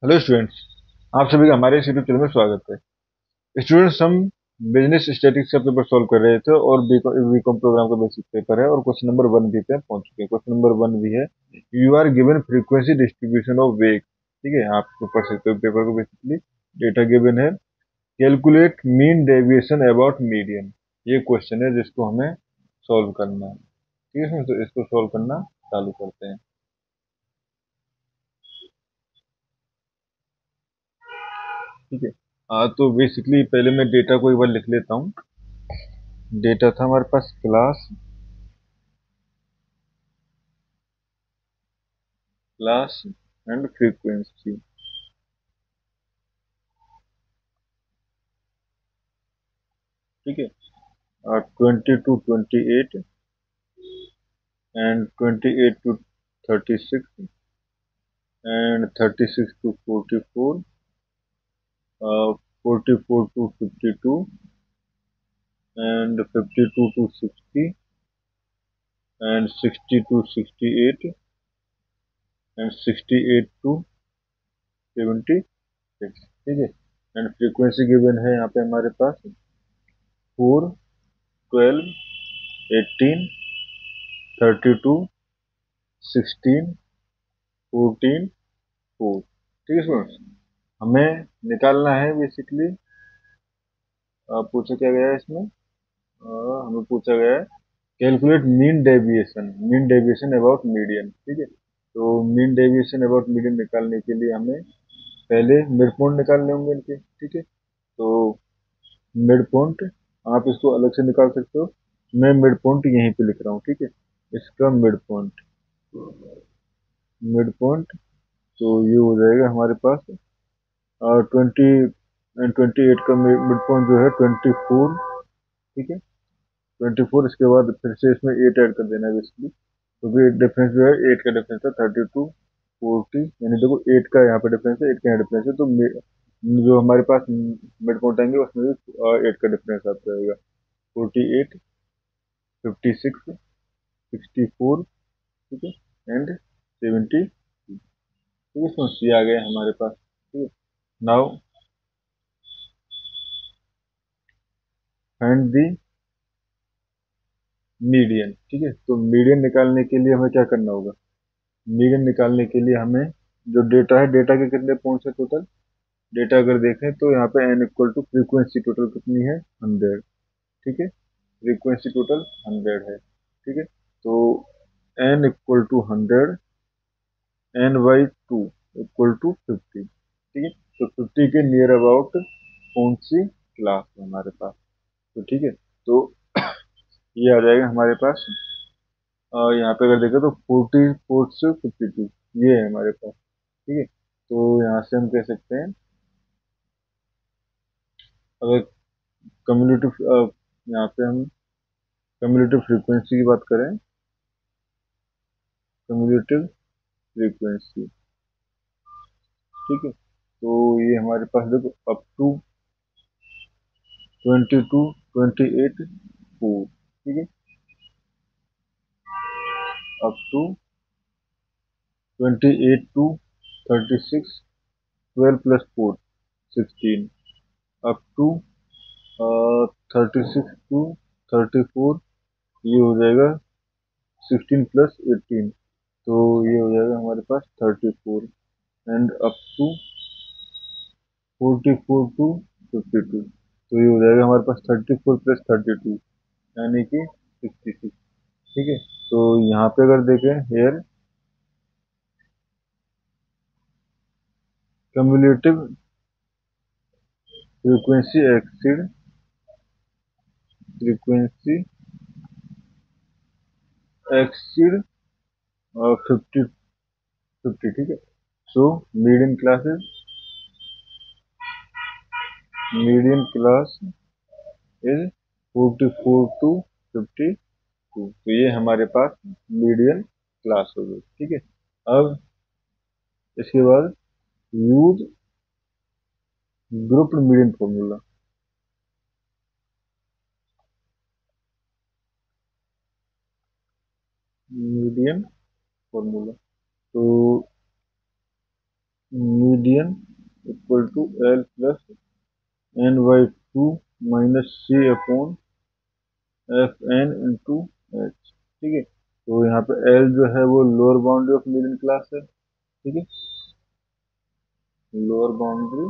Hello students. आप सभी का हमारे इस यूट्यूब चैनल में स्वागत है। स्टूडेंट्स, हम बिजनेस स्टैटिस्टिक्स का पेपर सॉल्व कर रहे थे और बीकॉम प्रोग्राम का बेसिक पेपर है और क्वेश्चन नंबर 1 भी पे पहुंच चुके हैं। क्वेश्चन नंबर 1 भी है, you are given frequency distribution of wage. ठीक है, आप पढ़ सकते हो पेपर को। बेसिकली डेटा गिवन है, calculate mean deviation about median. ये क्वेश्चन है जिसको हमें सॉल्व करना है। ठीक है, तो इसको सॉल्व करना चालू करते हैं। ठीक है, तो बेसिकली पहले मैं डेटा को एक बार लिख लेता हूँ। डेटा था हमारे पास क्लास एंड फ्रीक्वेंसी। ठीक है, 20 to 28 and 28 to 36 and 36 to 44, 44 to 52 and 52 to 60 and 60 to 68 and 68 to 76। ठीक है, एंड फ्रीक्वेंसी गिवन है यहाँ पे हमारे पास 4, 12, 18, 32, 16, 14, 4। ठीक है स्टूडेंट्स, हमें निकालना है बेसिकली। पूछा क्या गया है इसमें, हमें पूछा गया है calculate mean deviation about median. ठीक है, तो मीन डेविएशन अबाउट मीडियन निकालने के लिए हमें पहले मिड पॉइंट निकालने होंगे इनके। ठीक है, तो मिड पॉइंट आप इसको अलग से निकाल सकते हो। मैं मिड पॉइंट यहीं पे लिख रहा हूँ। ठीक है, इसका मिड पॉइंट तो ये हो जाएगा हमारे पास 28 का मिड पॉइंट जो है 24। ठीक है, 24। इसके बाद फिर से इसमें 8 ऐड कर देना है बेसिकली, क्योंकि डिफरेंस जो है 8 का डिफरेंस है 32, 40। यानी देखो 8 का यहाँ पे डिफरेंस है, 8 का यहाँ डिफरेंस है, तो जो हमारे पास मिड पॉइंट आएंगे उसमें भी 8 का डिफरेंस आता रहेगा। 48, 56, 64। ठीक है, एंड 70। ठीक है, इसमें सी आ गए हमारे पास। ठीक है, नाउ फाइंड दी मीडियन। ठीक है, तो मीडियन निकालने के लिए हमें क्या करना होगा। मीडियन निकालने के लिए हमें जो डेटा है, डेटा के कितने पॉइंट्स है टोटल। डेटा अगर देखें तो यहाँ पे n equal to frequency total कितनी है, 100। ठीक है, फ्रीक्वेंसी टोटल 100 है। ठीक है, तो n equal to 100, n/2 equal to 50। ठीक है, तो 50 के नियर अबाउट कौन सी क्लास है हमारे पास। तो ठीक है, तो ये आ जाएगा हमारे पास। यहाँ पे अगर देखें तो 44 से 52 ये है हमारे पास। ठीक है, तो यहाँ से हम कह सकते हैं, अगर कम्युलेटिव यहाँ पे हम कम्युलेटिव फ्रीक्वेंसी की बात करें, कम्युलेटिव फ्रीक्वेंसी। ठीक है, तो ये हमारे पास देखो अप टू 22, 28, 4। ठीक है, up to 28 to 36, 12 plus 4, 16। Up to 36 to 34, ये हो जाएगा 16 प्लस 18, तो ये हो जाएगा हमारे पास 34। एंड अप टू 44 टू 52, तो ये हो जाएगा हमारे पास 34 प्लस 32, यानी कि 66। ठीक है, तो यहाँ पे अगर देखें हेयर cumulative frequency exceed 50। ठीक है, so median class is 44 to 52। तो ये हमारे पास मीडियन क्लास हो गई। ठीक है, अब इसके बाद use group median formula. Median formula, तो median equal to L plus N by two minus C upon F N into H. ठीक है, तो यहाँ पे एल जो है वो lower boundary of median class है। ठीक है, lower boundary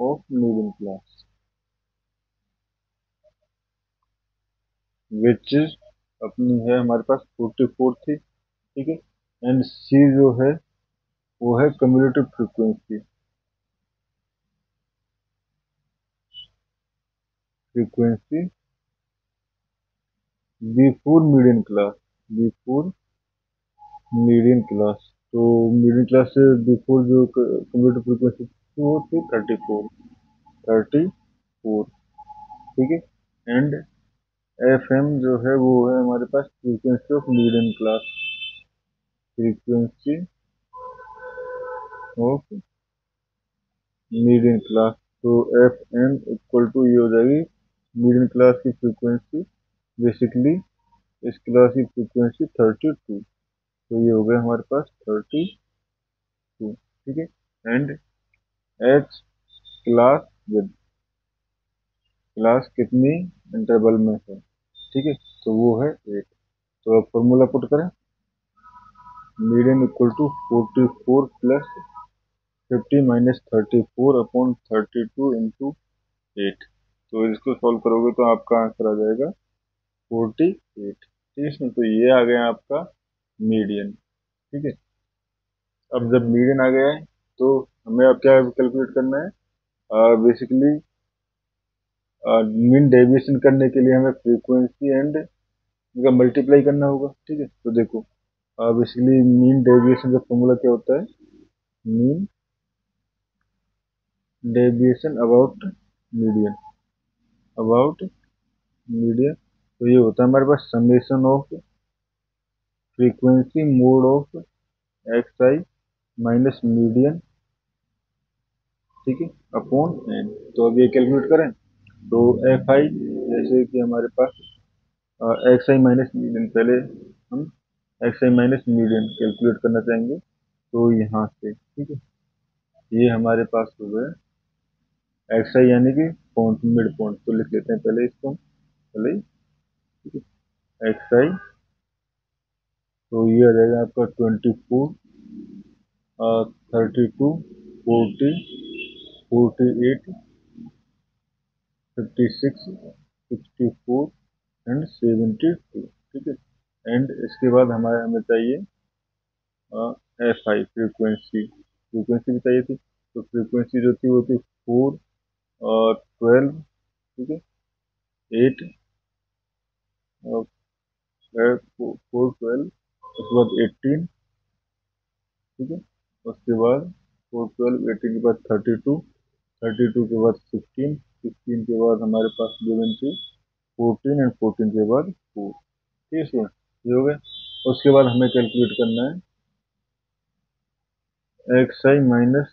of median class which is अपनी है हमारे पास 44 थी। ठीक है, एंड सी जो है वो है cumulative frequency, frequency before median class, before median class. तो मीडियन क्लास से बिफोर जो कम्युलेटिव फ्रीक्वेंसी थी वो थी 34, 34। ठीक है, एंड एफ एम जो है वो है हमारे पास frequency of median class, frequency of median class. तो एफ एम इक्वल टू ये हो जाएगी मीडियन क्लास की फ्रीक्वेंसी, बेसिकली इस क्लास की फ्रीक्वेंसी 32। तो ये हो गया हमारे पास 32। ठीक है, and H class with, class कितनी इंटरवल में है। ठीक है, तो वो है 8। तो अब फॉर्मूला पुट करें, median equal to 44 plus 50 minus 34 upon 32 into 8। तो इसको सॉल्व करोगे तो आपका आंसर आ जाएगा 48। ठीक है, तो ये आ गया आपका मीडियन। ठीक है, अब जब मीडियन आ गया है तो हमें अब क्या कैलकुलेट करना है, बेसिकली मीन डेविएशन करने के लिए हमें फ्रीक्वेंसी एंड इनका मल्टीप्लाई करना होगा। ठीक है, तो देखो बेसिकली मीन डेविएशन का फॉर्मूला क्या होता है, mean deviation about median, about median. तो ये होता है हमारे पास summation of frequency mod of X I minus median, ठीक है, अपॉन एन। तो अब ये कैलकुलेट करें तो एफ आई जैसे कि हमारे पास एक्स आई माइनस मीडियन, पहले हम x I minus median calculate करना चाहेंगे तो यहाँ से। ठीक है, ये हमारे पास हो गया एक्स आई यानी कि पॉइंट, मिड पॉइंट। तो लिख लेते हैं पहले इसको हम, पहले एक्स आई। तो ये आ जाएगा आपका 24, 32, 40, 48, 56, 64 एंड 72। ठीक है, एंड इसके बाद हमें चाहिए एफ आई फ्रीक्वेंसी, फ्रीक्वेंसी भी चाहिए थी। तो फ्रीक्वेंसी जो थी वो थी 4 और 12। ठीक है, 8 और 4, 12, उसके बाद 18। ठीक है, उसके बाद 4, 12, 18 के बाद 32, 32 के बाद 16, 16 के बाद हमारे पास गिवन थी 14 एंड 14 के बाद 4। ठीक है स्टूडेंट, ये हो गया। उसके बाद हमें कैलकुलेट करना है एक्स आई माइनस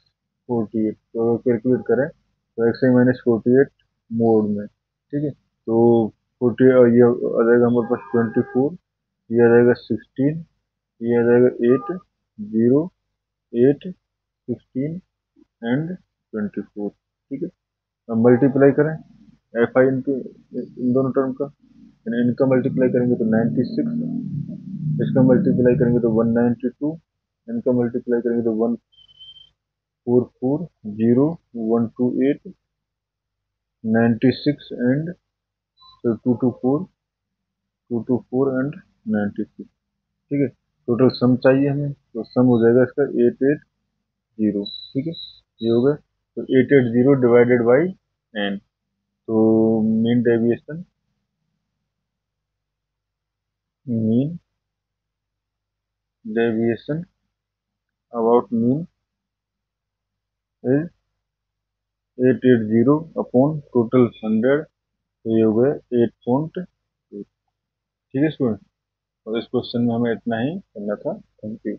48। तो अगर कैलकुलेट करें तो एक्स आई माइनस 48 मोड में। ठीक है, तो 40 ये आ जाएगा हमारे पास 24, ये आ जाएगा 16, ये आ जाएगा 8, 0, 8, 16 एंड 24। ठीक है, अब मल्टीप्लाई करें एफ आई इंटू इन दोनों टर्म का, इनका मल्टीप्लाई करेंगे तो 96, इसका मल्टीप्लाई करेंगे तो 192, इनका मल्टीप्लाई करेंगे तो 144, 0, 128, 96 एंड 224, 224 एंड 96। ठीक है, टोटल सम चाहिए हमें, तो सम हो जाएगा इसका 880। ठीक है, ये हो गया। तो 880 डिवाइडेड बाई एन। तो mean deviation, mean deviation about mean is 880 upon total 100। तो ये हो गया 8.8। ठीक है स्टूडेंट, और इस क्वेश्चन में हमें इतना ही करना था। Thank you.